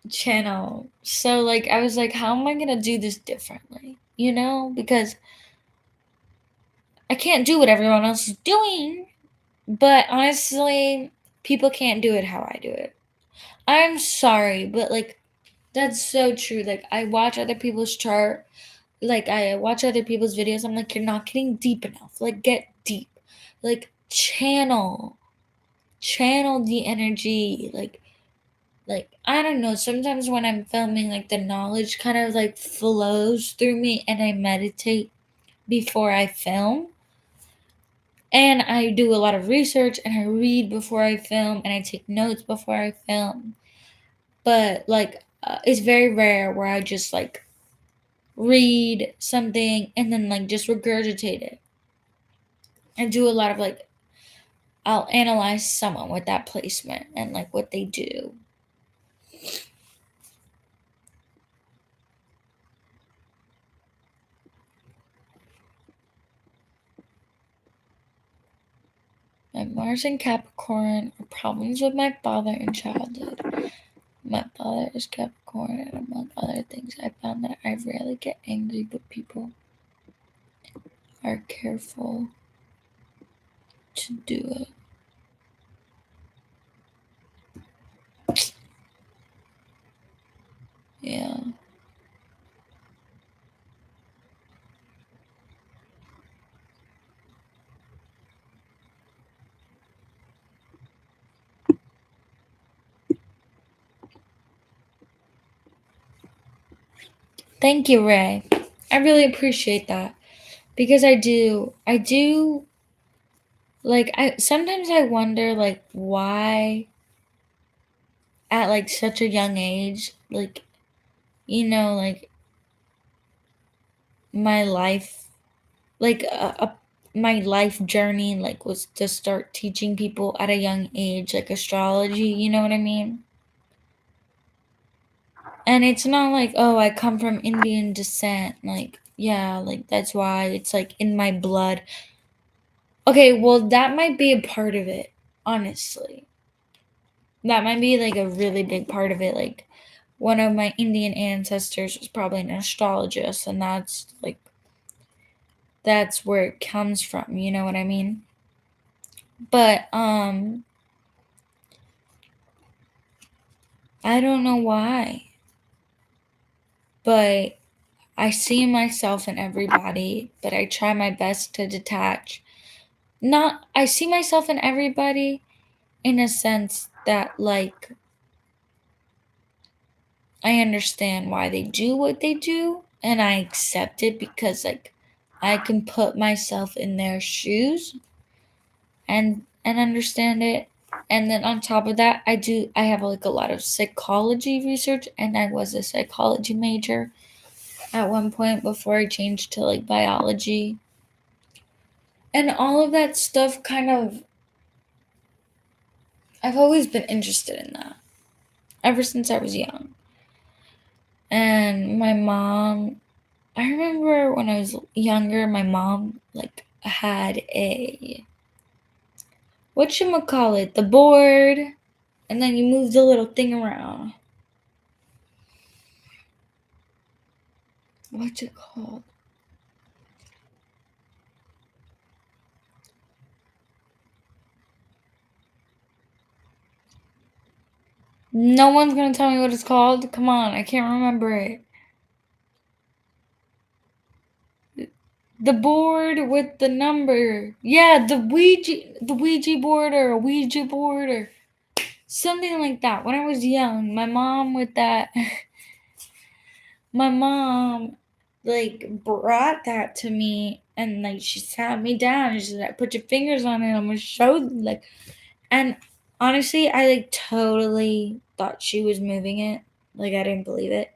channel. So like I was like, how am I gonna do this differently? You know, because I can't do what everyone else is doing. But honestly, people can't do it how I do it. I'm sorry, but like that's so true. Like I watch other people's chart, like I watch other people's videos. I'm like, you're not getting deep enough. Like get deep. Like channel the energy. Like I don't know, sometimes when I'm filming, like the knowledge kind of like flows through me and I meditate before I film. And I do a lot of research and I read before I film and I take notes before I film. But like it's very rare where I just like read something and then like just regurgitate it. I do a lot of like I'll analyze someone with that placement and like what they do. My Mars and Capricorn are problems with my father in childhood. My father is Capricorn, and among other things, I found that I rarely get angry, but people are careful to do it. Yeah. Thank you, Ray. I really appreciate that because I do like I sometimes I wonder like why at like such a young age, like like my life like my life journey like was to start teaching people at a young age like astrology, you know what I mean? And it's not like, oh, I come from Indian descent, like yeah, like that's why it's like in my blood. Okay, well that might be a part of it, honestly. That might be like a really big part of it. Like one of my Indian ancestors was probably an astrologist, and that's where it comes from, you know what I mean? But I don't know why, but I see myself in everybody, but I try my best to detach. Not, I see myself in everybody in a sense that, like, I understand why they do what they do, and I accept it because, like, I can put myself in their shoes and understand it. And then on top of that, I have like a lot of psychology research, and I was a psychology major at one point before I changed to like biology. And all of that stuff kind of, I've always been interested in that ever since I was young. And my mom, I remember when I was younger, my mom like had a, whatchamacallit, the board, and then you move the little thing around. What's it called? No one's gonna tell me what it's called. Come on, I can't remember it. The board with the number. Yeah, the Ouija board or a Ouija board or something like that. When I was young, my mom with that my mom like brought that to me and like she sat me down and she said, put your fingers on it, I'm gonna show you like, and honestly I like totally thought she was moving it. Like I didn't believe it.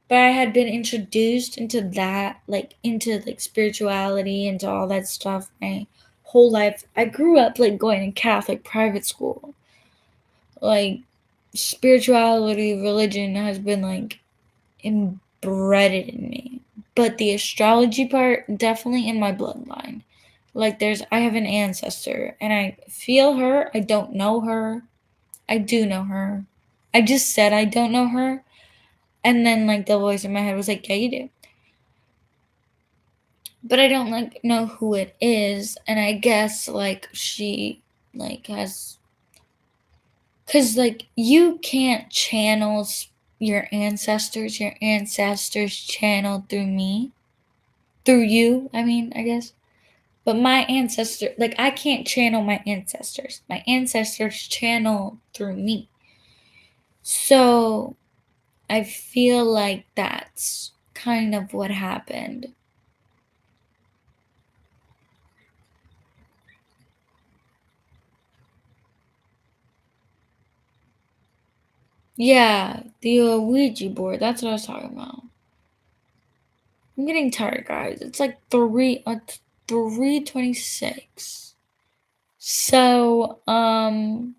But I had been introduced into that, like into like spirituality, into all that stuff my whole life. I grew up like going to Catholic private school. Like spirituality, religion has been like embedded in me. But the astrology part definitely in my bloodline. Like I have an ancestor and I feel her. I don't know her. I do know her. I just said I don't know her, and then like the voice in my head was like, "Yeah, you do." But I don't like know who it is, and I guess like she like has, cuz like you can't channel your ancestors channel through me, through you, I mean, I guess. But my ancestor, like I can't channel my ancestors. My ancestors channel through me. So I feel like that's kind of what happened. Yeah, the Ouija board. That's what I was talking about. I'm getting tired, guys. It's like 3:26. So, I'm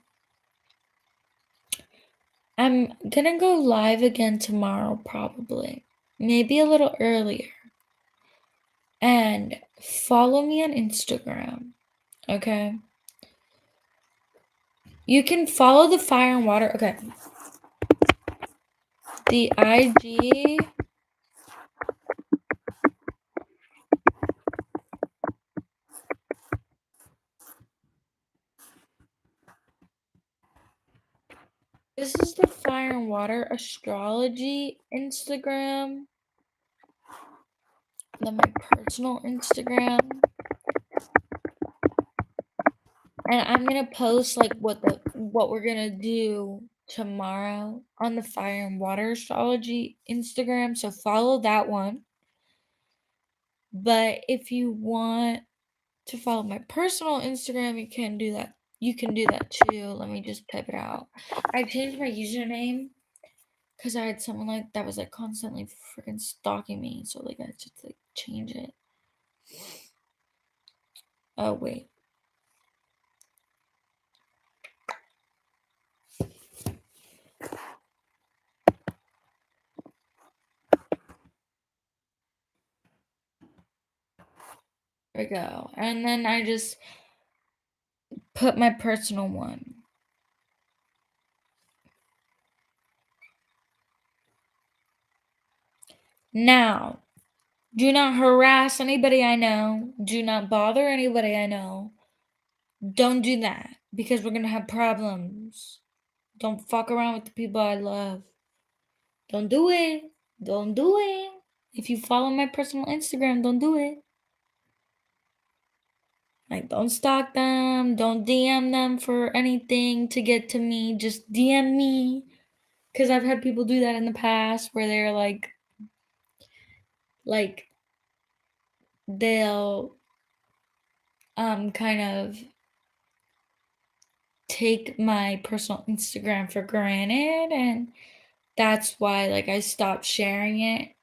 gonna go live again tomorrow, probably. Maybe a little earlier. And follow me on Instagram, okay? You can follow the fire and water. Okay. The IG. This is the fire and water astrology Instagram. Then my personal Instagram. And I'm gonna post like what we're gonna do tomorrow on the fire and water astrology Instagram. So follow that one. But if you want to follow my personal Instagram, you can do that. You can do that too. Let me just type it out. I changed my username because I had someone like that was like constantly freaking stalking me. So like I just like change it. Oh wait. There we go. And then I just put my personal one. Now, do not harass anybody I know. Do not bother anybody I know. Don't do that because we're gonna have problems. Don't fuck around with the people I love. Don't do it. Don't do it. If you follow my personal Instagram, don't do it. Like, don't stalk them. Don't DM them for anything to get to me. Just DM me. Because I've had people do that in the past where they're like, they'll, kind of take my personal Instagram for granted. And that's why, like, I stopped sharing it.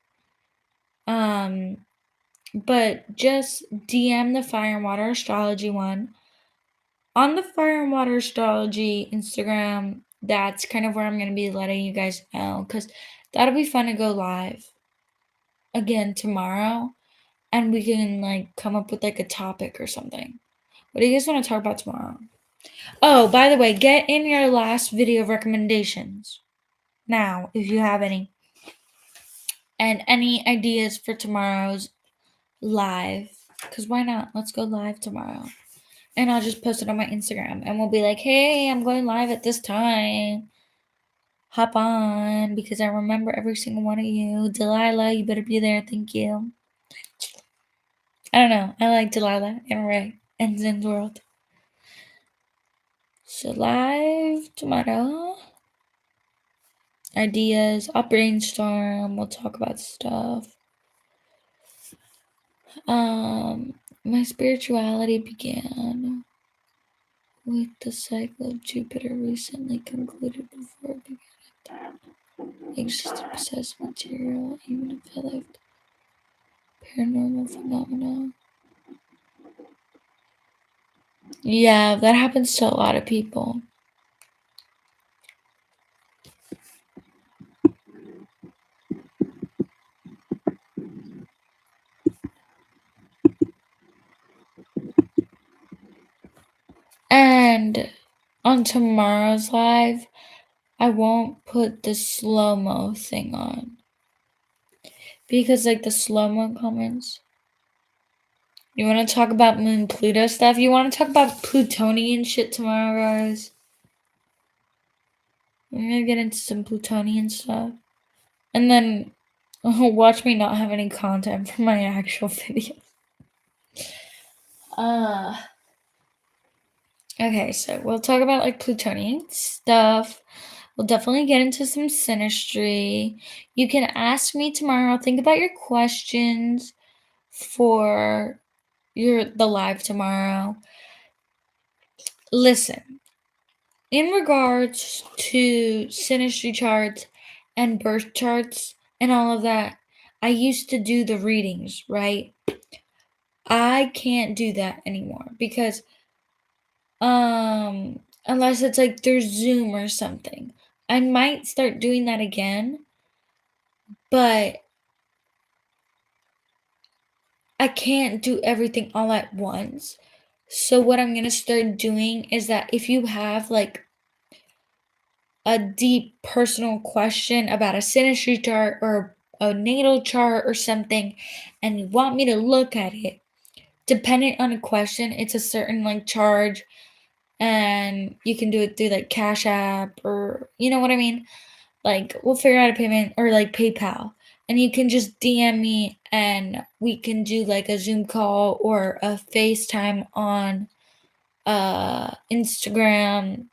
But just DM the fire and water astrology one. On the fire and water astrology Instagram, that's kind of where I'm going to be letting you guys know because that'll be fun to go live again tomorrow and we can like come up with like a topic or something. What do you guys want to talk about tomorrow? Oh, by the way, get in your last video recommendations now if you have any, and any ideas for tomorrow's live, because why not? Let's go live tomorrow. And I'll just post it on my Instagram and we'll be like, hey, I'm going live at this time. Hop on because I remember every single one of you. Delilah, you better be there. Thank you. I don't know. I like Delilah and Ray and Zen's World. So live tomorrow. Ideas. I'll brainstorm. We'll talk about stuff. My spirituality began with the cycle of Jupiter recently concluded before it began. Existed possessed material, even if I lived paranormal phenomena. Yeah, that happens to a lot of people. And on tomorrow's live, I won't put the slow-mo thing on. Because, like, the slow-mo comments. You want to talk about Moon Pluto stuff? You want to talk about Plutonian shit tomorrow, guys? We're gonna get into some Plutonian stuff. And then watch me not have any content for my actual video. Okay, so we'll talk about like Plutonian stuff. We'll definitely get into some synastry. You can ask me tomorrow. Think about your questions for the live tomorrow. Listen, in regards to synastry charts and birth charts and all of that, I used to do the readings, right? I can't do that anymore because unless it's like through Zoom or something. I might start doing that again, but I can't do everything all at once. So what I'm going to start doing is that if you have like a deep personal question about a synastry chart or a natal chart or something and you want me to look at it, depending on a question, it's a certain like charge, and you can do it through like Cash App or you know what I mean? Like we'll figure out a payment or like PayPal, and you can just DM me and we can do like a Zoom call or a FaceTime on Instagram.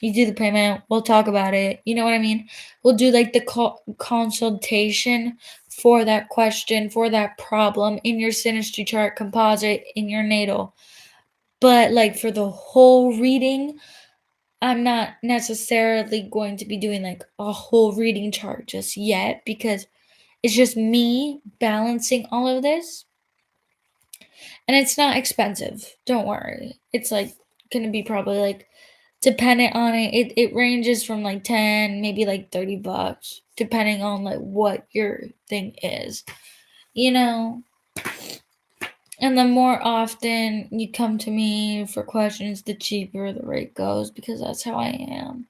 You do the payment, we'll talk about it. You know what I mean? We'll do like the consultation for that question, for that problem in your synastry chart composite in your natal. But like for the whole reading, I'm not necessarily going to be doing like a whole reading chart just yet because it's just me balancing all of this. And it's not expensive. Don't worry. It's like going to be probably like dependent on it ranges from like 10, maybe like $30 depending on like what your thing is. You know, and the more often you come to me for questions, the cheaper the rate goes because that's how I am.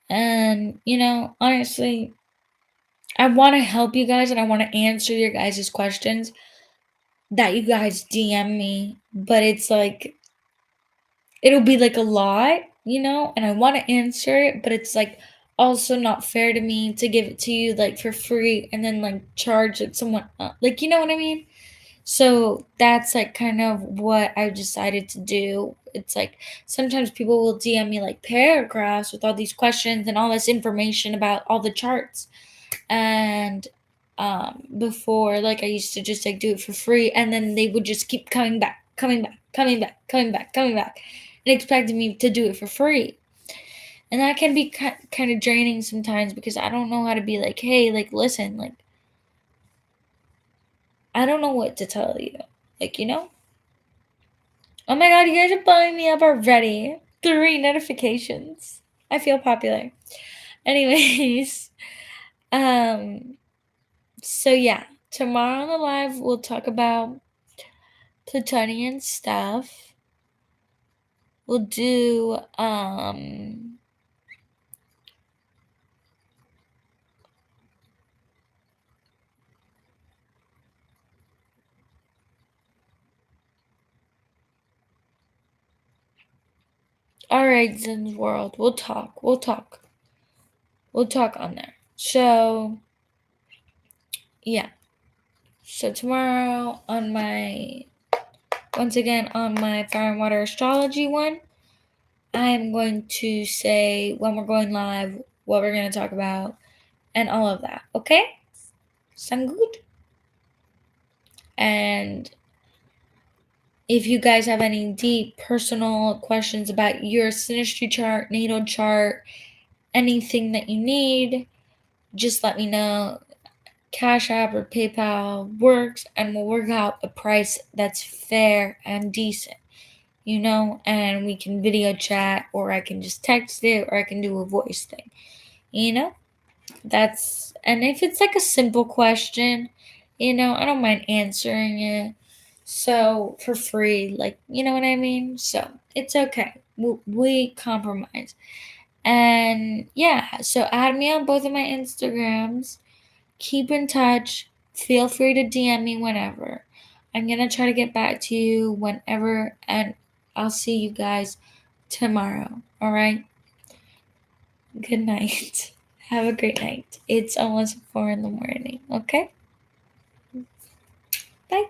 And, you know, honestly, I want to help you guys and I want to answer your guys' questions that you guys DM me, but it's like, it'll be like a lot, you know, and I want to answer it, but it's like also not fair to me to give it to you like for free and then like charge like someone, like, you know what I mean? So that's like kind of what I've decided to do. It's like sometimes people will DM me like paragraphs with all these questions and all this information about all the charts. And before, like I used to just like do it for free and then they would just keep coming back, coming back and expecting me to do it for free. And that can be kind of draining sometimes because I don't know how to be like, hey, like listen, like I don't know what to tell you. Like, you know? Oh my god, you guys are blowing me up already. 3 notifications. I feel popular. Anyways, um, so yeah, tomorrow on the live we'll talk about Plutonian stuff. We'll do alright, Zen's World. We'll talk. We'll talk on there. So yeah. So tomorrow on my once again on my Fire and Water Astrology one, I'm going to say when we're going live, what we're going to talk about, and all of that. Okay? Sound good? And if you guys have any deep personal questions about your synastry chart, natal chart, anything that you need, just let me know. Cash App or PayPal works, and we'll work out a price that's fair and decent, you know, and we can video chat, or I can just text it, or I can do a voice thing, you know? And if it's like a simple question, you know, I don't mind answering it. So for free, like, you know what I mean? So it's okay. We compromise. And yeah, so add me on both of my Instagrams. Keep in touch. Feel free to DM me whenever. I'm going to try to get back to you whenever, and I'll see you guys tomorrow. All right? Good night. Have a great night. It's almost 4 in the morning. Okay? Bye.